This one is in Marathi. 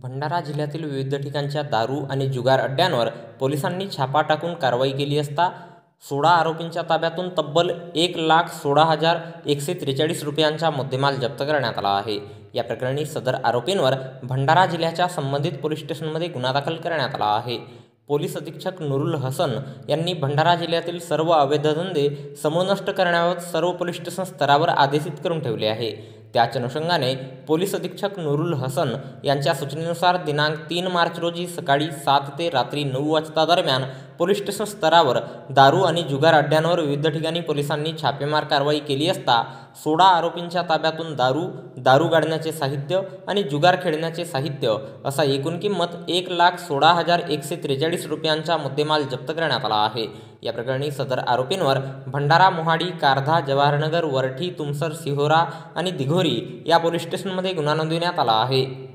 भंडारा जिल्ह्यातील विविध ठिकाणच्या दारू आणि जुगार अड्ड्यांवर पोलिसांनी छापा टाकून कारवाई केली असता 16 आरोपींच्या ताब्यातून तब्बल 1,16,143 रुपयांचा मुद्देमाल जप्त करण्यात आला आहे। या प्रकरणी सदर आरोपींवर भंडारा जिल्ह्याच्या संबंधित पोलीस स्टेशनमध्ये गुन्हा दाखल करण्यात आला आहे। पोलीस अधीक्षक नुरुल हसन यांनी भंडारा जिल्ह्यातील सर्व अवैध धंदे समूळ नष्ट करण्याबाबत सर्व पोलीस स्टेशन स्तरावर आदेशित करून ठेवले आहे। त्याच अनुषंगाने पोलीस अधीक्षक नुरुल हसन यांच्या सूचनेनुसार दिनांक 3 मार्च रोजी सकाळी 7 ते रात्री 9 वाजता दरम्यान पोलीस स्टेशन स्तरावर दारू आणि जुगार अड्ड्यांवर विविध ठिकाणी पोलिसांनी छापेमार कारवाई केली असता 16 आरोपींच्या ताब्यातून दारू गाडण्याचे साहित्य आणि जुगार खेळण्याचे साहित्य असा एकूण किंमत 1,16,143 रुपयांचा मुद्देमाल जप्त करण्यात आला आहे। या प्रकरणी सदर आरोपींवर भंडारा, मोहाडी, कारधा, जवाहरनगर, वरठी, तुमसर, सिहोरा आणि दिघोरी या पोलीस स्टेशनमध्ये गुन्हा नोंदविण्यात आला आहे।